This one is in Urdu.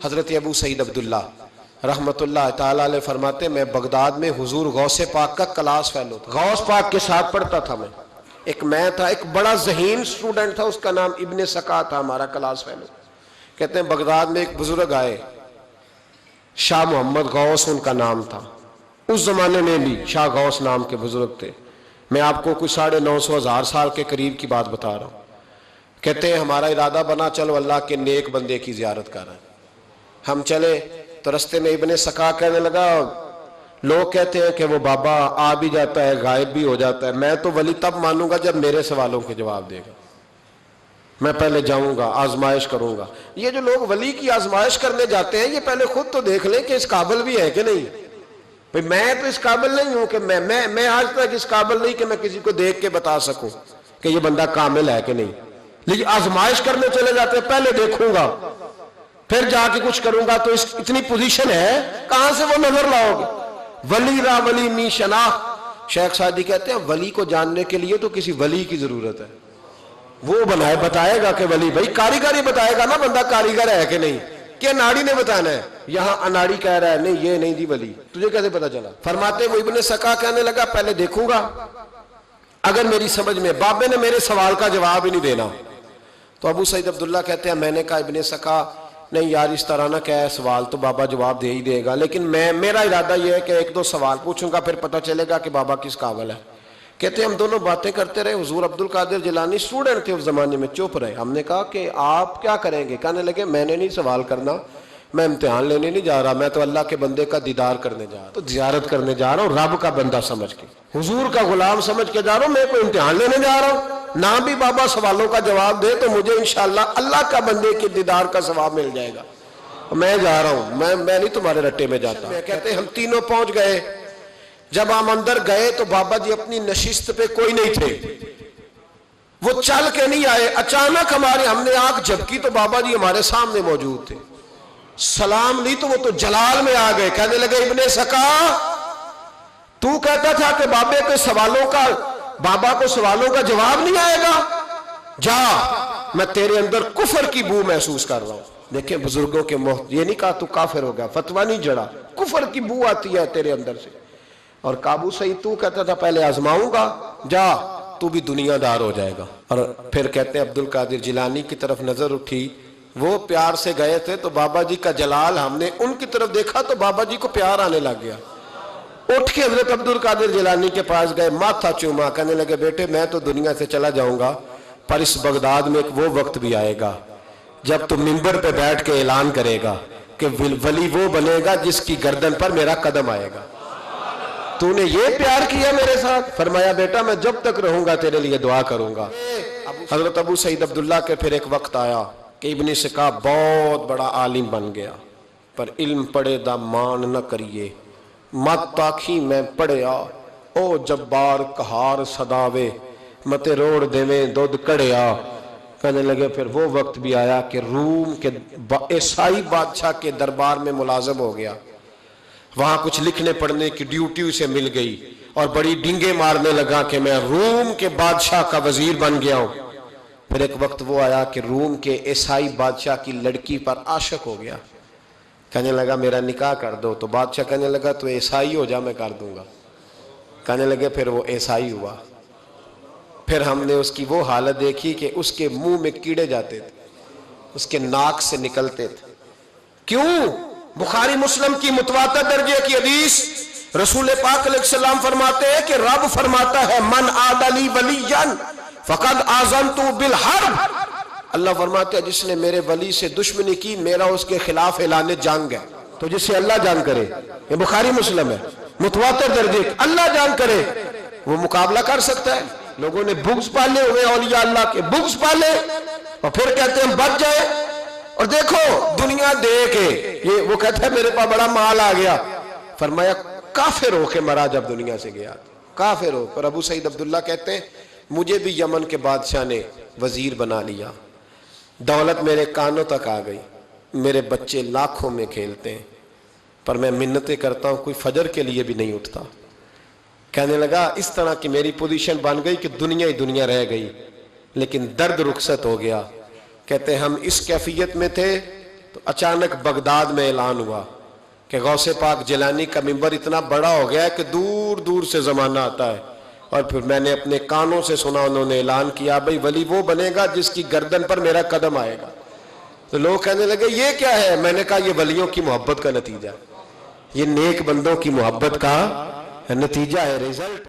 حضرت ابو سعید عبداللہ رحمت اللہ تعالیٰ علیہ فرماتے میں بغداد میں حضور غوث پاک کا کلاس فیلو تھا، غوث پاک کے ساتھ پڑھتا تھا میں تھا ایک بڑا ذہین سٹوڈنٹ تھا، اس کا نام ابن سکا تھا، ہمارا کلاس فیلو۔ کہتے ہیں بغداد میں ایک بزرگ آئے، شاہ محمد غوث ان کا نام تھا، اس زمانے میں بھی شاہ غوث نام کے بزرگ تھے۔ میں آپ کو کوئی 950,000 سال کے قریب کی بات بتا رہا ہوں۔ کہتے ہیں ہمارا ارادہ بنا چلو اللہ کے نیک بندے کی زیارت کر رہے ہیں۔ ہم چلے تو رستے میں ابن سکا کہنے لگا لوگ کہتے ہیں کہ وہ بابا آ بھی جاتا ہے غائب بھی ہو جاتا ہے، میں تو ولی تب مانوں گا جب میرے سوالوں کے جواب دے گا، میں پہلے جاؤں گا آزمائش کروں گا۔ یہ جو لوگ ولی کی آزمائش کرنے جاتے ہیں یہ پہلے خود تو دیکھ لیں کہ اس قابل بھی ہے کہ نہیں۔ بھئی میں تو اس قابل نہیں ہوں کہ میں آج تک اس قابل نہیں کہ میں کسی کو دیکھ کے بتا سکوں کہ یہ بندہ کامل ہے کہ نہیں، لیکن آزمائش کرنے چلے جاتے ہیں پہلے دیکھوں گا پھر جا کے کچھ کروں گا، تو اتنی پوزیشن ہے کہاں سے وہ نظر لاؤ گے؟ ولی را ولی می شناخت، شیخ سعدی کہتے ہیں ولی کو جاننے کے لیے تو کسی ولی کی ضرورت ہے، وہ بنائے بتائے گا کہ ولی، بھائی کاریگری بتائے گا نا بندہ کاریگر ہے کہ نہیں، کہ اناڑی نے بتانا ہے، یہاں اناڑی کہہ رہا ہے نہیں یہ نہیں دی ولی، تجھے کیسے پتا چلا؟ فرماتے وہ ابن سکا کہنے لگا پہلے دیکھوں گا اگر میری سمجھ میں، بابے نے میرے سوال کا جواب ہی نہیں دینا۔ تو ابو سعید عبداللہ کہتے ہیں میں نے کہا ابن سکا نہیں یار اس طرح نہ کہے، سوال تو بابا جواب دے ہی دے گا، لیکن میرا ارادہ یہ ہے کہ ایک دو سوال پوچھوں گا پھر پتہ چلے گا کہ بابا کس قابل ہے۔ کہتے ہیں ہم دونوں باتیں کرتے رہے، حضور عبد القادر جیلانی اسٹوڈنٹ تھے اس زمانے میں، چپ رہے۔ ہم نے کہا کہ آپ کیا کریں گے؟ کہنے لگے میں نے نہیں سوال کرنا، میں امتحان لینے نہیں جا رہا، میں تو اللہ کے بندے کا دیدار کرنے جا رہا ہوں، تو زیارت کرنے جا رہا ہوں رب کا بندہ سمجھ کے، حضور کا غلام سمجھ کے جا رہا ہوں، میں کوئی امتحان لینے جا رہا ہوں، نہ بھی بابا سوالوں کا جواب دے تو مجھے انشاءاللہ اللہ کا بندے کے دیدار کا ثواب مل جائے گا، میں جا رہا ہوں، میں نہیں تمہارے رٹے میں جاتا۔ کہتے ہیں ہم تینوں پہنچ گئے، جب ہم اندر گئے تو بابا جی اپنی نشست پہ کوئی نہیں تھے، وہ چل کے نہیں آئے، اچانک ہم نے آنکھ جھپکی تو بابا جی ہمارے سامنے موجود تھے، سلام لی تو وہ تو جلال میں آ گئے، کہنے لگے ابن سکا تو کہتا تھا کہ بابا کو سوالوں کا جواب نہیں آئے گا، جا میں تیرے اندر کفر کی بو محسوس کر رہا ہوں۔ دیکھیں بزرگوں کے یہ نہیں کہا تو کافر ہو گیا، فتویٰ نہیں جڑا، کفر کی بو آتی ہے تیرے اندر سے۔ اور کابو سعید تو کہتا تھا پہلے آزماؤں گا، جا تو بھی دنیا دار ہو جائے گا۔ اور پھر کہتے ہیں عبد القادر جیلانی کی طرف نظر اٹھی، وہ پیار سے گئے تھے تو بابا جی کا جلال ہم نے ان کی طرف دیکھا تو بابا جی کو پیار آنے لگ گیا، اٹھ کے حضرت عبد القادر جیلانی کے پاس گئے، ماتھا چوما، کہنے لگے بیٹے میں تو دنیا سے چلا جاؤں گا پر اس بغداد میں ایک وہ وقت بھی آئے گا جب تو منبر پہ بیٹھ کے اعلان کرے گا کہ ولی وہ بنے گا جس کی گردن پر میرا قدم آئے گا۔ تو نے یہ پیار کیا میرے ساتھ؟ فرمایا بیٹا میں جب تک رہوں گا تیرے لیے دعا کروں گا۔ حضرت ابو سعید عبداللہ کے پھر ایک وقت آیا کہ ابن سکا بہت بڑا عالم بن گیا، پر علم پڑھے دا مان نہ کریے، مت تاکھی میں پڑھیا، او جبار کہار صداوے، متے روڑ دیویں دودھ کڑیا۔ کہنے لگے پھر وہ وقت بھی آیا کہ روم کے عیسائی بادشاہ کے دربار میں ملازم ہو گیا، وہاں کچھ لکھنے پڑھنے کی ڈیوٹی اسے مل گئی اور بڑی ڈنگے مارنے لگا کہ میں روم کے بادشاہ کا وزیر بن گیا ہوں۔ پھر ایک وقت وہ آیا کہ روم کے عیسائی بادشاہ کی لڑکی پر عاشق ہو گیا، کہنے لگا میرا نکاح کر دو، تو بادشاہ کہنے لگا تو عیسائی ہو جا میں کر دوں گا۔ کہنے لگے پھر وہ عیسائی ہوا، پھر ہم نے اس کی وہ حالت دیکھی کہ اس کے منہ میں کیڑے جاتے تھے، اس کے ناک سے نکلتے تھے۔ کیوں؟ بخاری مسلم کی متواتر درجے کی حدیث، رسول پاک علیہ السلام فرماتے ہیں کہ رب فرماتا ہے من عاد لی ولیا فقد آذنت بالحرب، اللہ فرماتے ہیں جس نے میرے ولی سے دشمنی کی میرا اس کے خلاف اعلان جنگ ہے۔ تو جس سے اللہ جان کرے، یہ بخاری مسلم ہے متواتر درجے، اللہ جان کرے وہ مقابلہ کر سکتا ہے۔ لوگوں نے بغض پالے ہوئے اولیاء اللہ کے، بغض پالے اور پھر کہتے ہیں بچ جائے، اور دیکھو دنیا دے کے یہ وہ کہتا ہے میرے پاس بڑا مال آ گیا، فرمایا کافر ہو کے مرا جب دنیا سے گیا، کافر ہو۔ اور ابو سعید عبداللہ کہتے ہیں مجھے بھی یمن کے بادشاہ نے وزیر بنا لیا، دولت میرے کانوں تک آ گئی، میرے بچے لاکھوں میں کھیلتے ہیں، پر میں منتیں کرتا ہوں کوئی فجر کے لیے بھی نہیں اٹھتا۔ کہنے لگا اس طرح کی میری پوزیشن بن گئی کہ دنیا ہی دنیا رہ گئی، لیکن درد رخصت ہو گیا۔ کہتے ہیں ہم اس کیفیت میں تھے تو اچانک بغداد میں اعلان ہوا کہ غوث پاک جیلانی کا منبر اتنا بڑا ہو گیا ہے کہ دور دور سے زمانہ آتا ہے. اور پھر میں نے اپنے کانوں سے سنا, انہوں نے اعلان کیا بھئی ولی وہ بنے گا جس کی گردن پر میرا قدم آئے گا. تو لوگ کہنے لگے یہ کیا ہے؟ میں نے کہا یہ ولیوں کی محبت کا نتیجہ, یہ نیک بندوں کی محبت کا نتیجہ ہے, رزلٹ.